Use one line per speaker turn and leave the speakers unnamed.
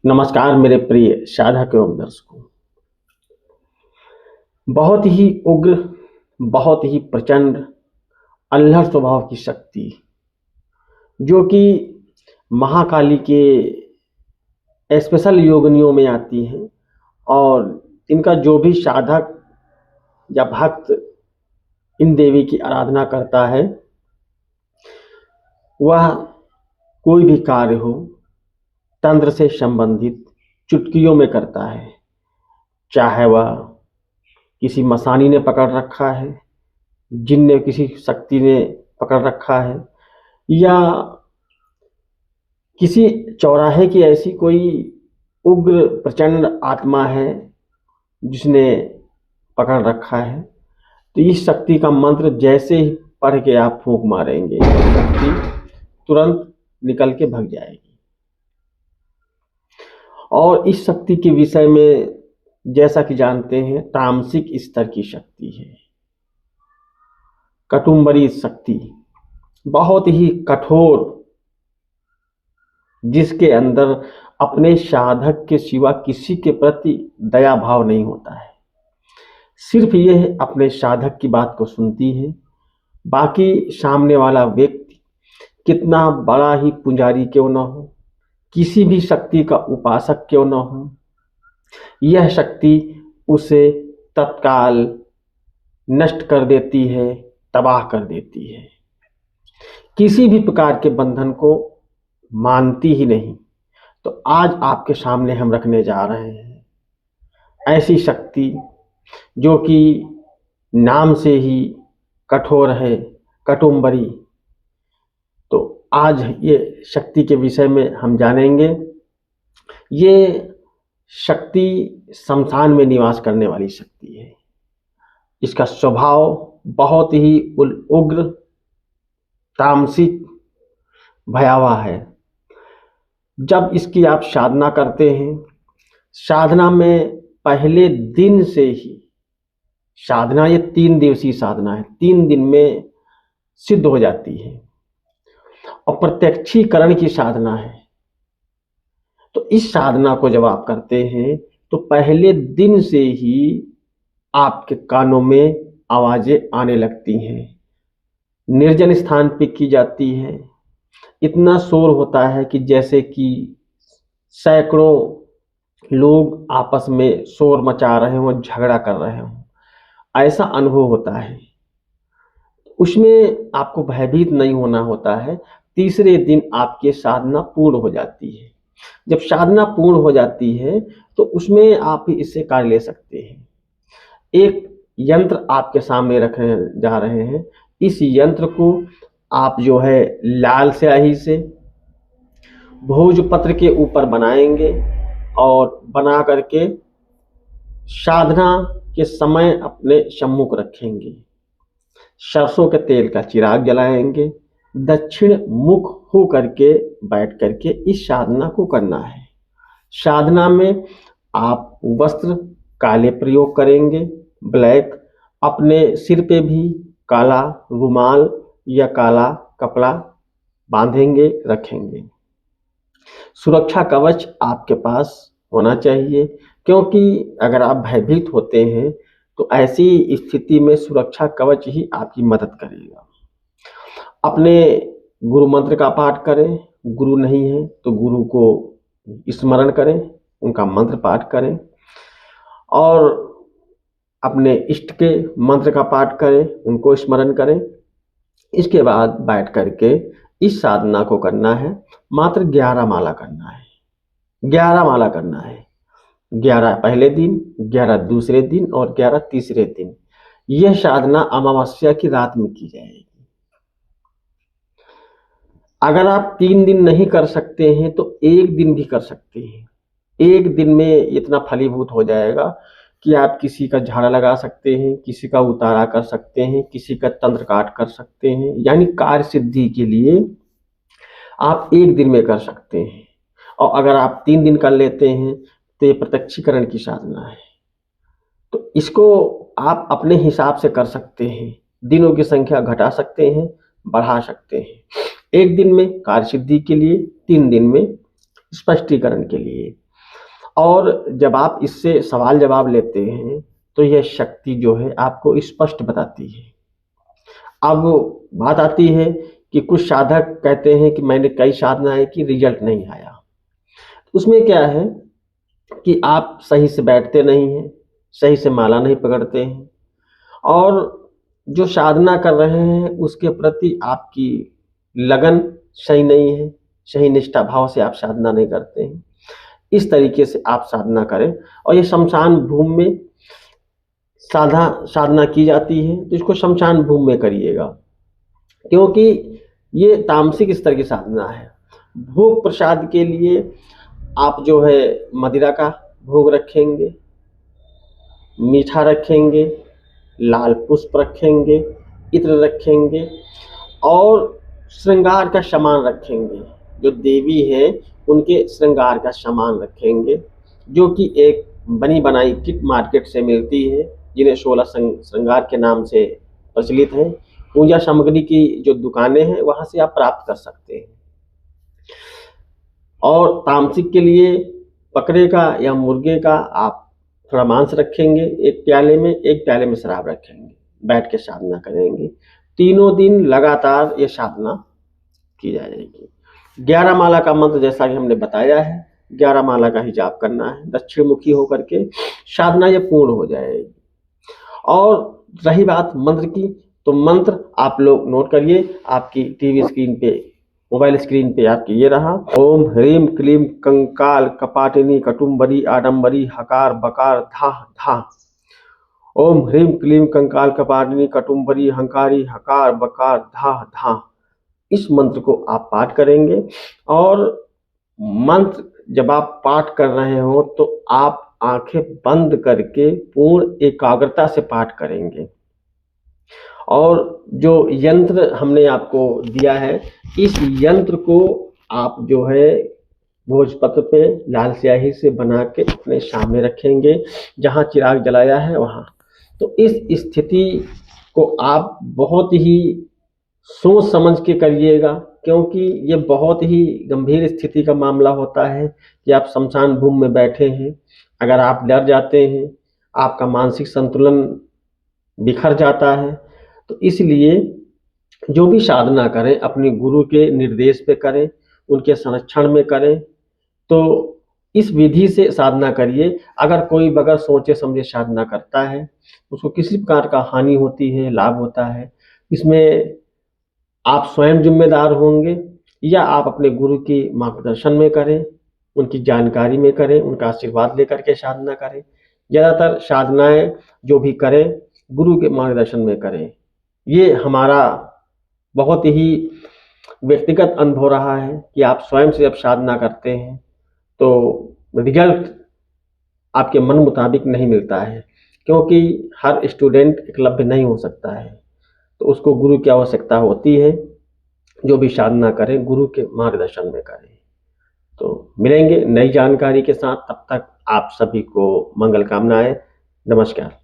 नमस्कार मेरे प्रिय साधक एवं दर्शकों। बहुत ही उग्र, बहुत ही प्रचंड, अल्हड़ स्वभाव की शक्ति जो कि महाकाली के स्पेशल योगिनियों में आती हैं और इनका जो भी साधक या भक्त इन देवी की आराधना करता है वह कोई भी कार्य हो तंत्र से संबंधित चुटकियों में करता है। चाहे वह किसी मसानी ने पकड़ रखा है, जिन ने किसी शक्ति ने पकड़ रखा है, या किसी चौराहे की ऐसी कोई उग्र प्रचंड आत्मा है जिसने पकड़ रखा है, तो इस शक्ति का मंत्र जैसे ही पढ़ के आप फूंक मारेंगे शक्ति तुरंत निकल के भाग जाएगी। और इस शक्ति के विषय में जैसा कि जानते हैं, तामसिक स्तर की शक्ति है। कटुम्बरी शक्ति बहुत ही कठोर, जिसके अंदर अपने साधक के सिवा किसी के प्रति दया भाव नहीं होता है। सिर्फ यह अपने साधक की बात को सुनती है। बाकी सामने वाला व्यक्ति कितना बड़ा ही पुजारी क्यों न हो, किसी भी शक्ति का उपासक क्यों न हो, यह शक्ति उसे तत्काल नष्ट कर देती है, तबाह कर देती है। किसी भी प्रकार के बंधन को मानती ही नहीं। तो आज आपके सामने हम रखने जा रहे हैं ऐसी शक्ति जो कि नाम से ही कठोर है, कटुम्बरी। तो आज ये शक्ति के विषय में हम जानेंगे। ये शक्ति शमशान में निवास करने वाली शक्ति है। इसका स्वभाव बहुत ही उग्र, तामसिक, भयावह है। जब इसकी आप साधना करते हैं, साधना में पहले दिन से ही साधना, ये 3 दिवसीय साधना है, 3 दिन में सिद्ध हो जाती है और प्रत्यक्षीकरण की साधना है। तो इस साधना को जब आप करते हैं तो पहले दिन से ही आपके कानों में आवाजें आने लगती हैं। निर्जन स्थान पे की जाती है। इतना शोर होता है कि जैसे कि सैकड़ों लोग आपस में शोर मचा रहे हों, झगड़ा कर रहे हों, ऐसा अनुभव होता है। उसमें आपको भयभीत नहीं होना होता है। तीसरे दिन आपकी साधना पूर्ण हो जाती है। जब साधना पूर्ण हो जाती है तो उसमें आप इससे कार्य ले सकते हैं। एक यंत्र आपके सामने रखने जा रहे हैं। इस यंत्र को आप जो है लाल स्याही से भोजपत्र के ऊपर बनाएंगे और बना करके साधना के समय अपने सम्मुख रखेंगे। सरसों के तेल का चिराग जलाएंगे। दक्षिण मुख हो करके बैठ करके इस साधना को करना है। साधना में आप वस्त्र काले प्रयोग करेंगे, ब्लैक। अपने सिर पे भी काला रुमाल या काला कपड़ा बांधेंगे, रखेंगे। सुरक्षा कवच आपके पास होना चाहिए, क्योंकि अगर आप भयभीत होते हैं तो ऐसी स्थिति में सुरक्षा कवच ही आपकी मदद करेगा। अपने गुरु मंत्र का पाठ करें। गुरु नहीं है तो गुरु को स्मरण करें, उनका मंत्र पाठ करें और अपने इष्ट के मंत्र का पाठ करें, उनको स्मरण करें। इसके बाद बैठ करके इस साधना को करना है। मात्र 11 माला करना है। 11 माला करना है। 11 पहले दिन, 11 दूसरे दिन और 11 तीसरे दिन। यह साधना अमावस्या की रात में की जाएगी। अगर आप 3 दिन नहीं कर सकते हैं तो 1 दिन भी कर सकते हैं। 1 दिन में इतना फलीभूत हो जाएगा कि आप किसी का झाड़ा लगा सकते हैं, किसी का उतारा कर सकते हैं, किसी का तंत्र काट कर सकते हैं। यानी कार्य सिद्धि के लिए आप 1 दिन में कर सकते हैं। और अगर आप 3 दिन कर लेते हैं तो ये प्रत्यक्षीकरण की साधना है। तो इसको आप अपने हिसाब से कर सकते हैं। दिनों की संख्या घटा सकते हैं, बढ़ा सकते हैं। 1 दिन में कार्य सिद्धि के लिए, 3 दिन में स्पष्टीकरण के लिए। और जब आप इससे सवाल जवाब लेते हैं तो यह शक्ति जो है आपको स्पष्ट बताती है। अब बात आती है कि कुछ साधक कहते हैं कि मैंने कई साधनाएं की, रिजल्ट नहीं आया। उसमें क्या है कि आप सही से बैठते नहीं हैं, सही से माला नहीं पकड़ते हैं, और जो साधना कर रहे हैं उसके प्रति आपकी लगन सही नहीं है, सही निष्ठा भाव से आप साधना नहीं करते हैं। इस तरीके से आप साधना करें, और ये शमशान भूमि में साधना की जाती है, तो इसको शमशान भूमि में करिएगा, क्योंकि ये तामसिक स्तर की साधना है। भोग प्रसाद के लिए आप जो है मदिरा का भोग रखेंगे, मीठा रखेंगे, लाल पुष्प रखेंगे, इत्र रखेंगे, और श्रृंगार का सामान रखेंगे। जो देवी है उनके श्रृंगार का सामान रखेंगे, जो कि एक बनी बनाई किट मार्केट से मिलती है, जिन्हें 16 श्रृंगार के नाम से प्रचलित है। पूजा सामग्री की जो दुकानें हैं वहां से आप प्राप्त कर सकते हैं। और तामसिक के लिए बकरे का या मुर्गे का आप थोड़ा मांस रखेंगे एक प्याले में, एक प्याले में शराब रखेंगे, बैठ के साधना करेंगे। 3 दिन लगातार ये साधना की जाएगी। 11 माला का मंत्र जैसा कि हमने बताया है, 11 माला का ही जाप करना है, दक्षिण मुखी होकर के साधना ये पूर्ण हो जाएगी। और रही बात मंत्र की, तो मंत्र आप लोग नोट करिए, आपकी टीवी स्क्रीन पे, मोबाइल स्क्रीन पे आपकी ये रहा। ओम ह्रीम क्लीम कंकाल कपाटिनी कटुम्बरी आडम्बरी हकार बकार धा धा। ओम ह्रीम क्लीम कंकाल कपाटिनी कटुम्बरी हंकारी हकार बकार धा धा। इस मंत्र को आप पाठ करेंगे, और मंत्र जब आप पाठ कर रहे हो तो आप आंखें बंद करके पूर्ण एकाग्रता से पाठ करेंगे। और जो यंत्र हमने आपको दिया है, इस यंत्र को आप जो है भोजपत्र पे लाल स्याही से बना के अपने सामने रखेंगे, जहाँ चिराग जलाया है वहाँ। तो इस स्थिति को आप बहुत ही सोच समझ के करिएगा, क्योंकि ये बहुत ही गंभीर स्थिति का मामला होता है कि आप शमशान भूमि में बैठे हैं। अगर आप डर जाते हैं, आपका मानसिक संतुलन बिखर जाता है। तो इसलिए जो भी साधना करें अपने गुरु के निर्देश पे करें, उनके संरक्षण में करें। तो इस विधि से साधना करिए। अगर कोई बगैर सोचे समझे साधना करता है, उसको किसी प्रकार का हानि होती है, लाभ होता है, इसमें आप स्वयं जिम्मेदार होंगे, या आप अपने गुरु की मार्गदर्शन में करें, उनकी जानकारी में करें, उनका आशीर्वाद लेकर के साधना करें। ज़्यादातर साधनाएं जो भी करें गुरु के मार्गदर्शन में करें। ये हमारा बहुत ही व्यक्तिगत अनुभव रहा है कि आप स्वयं से जब साधना करते हैं तो रिजल्ट आपके मन मुताबिक नहीं मिलता है, क्योंकि हर स्टूडेंट एकलव्य नहीं हो सकता है। तो उसको गुरु की आवश्यकता होती है। जो भी साधना करें गुरु के मार्गदर्शन में करें। तो मिलेंगे नई जानकारी के साथ, तब तक आप सभी को मंगल कामनाएं। नमस्कार।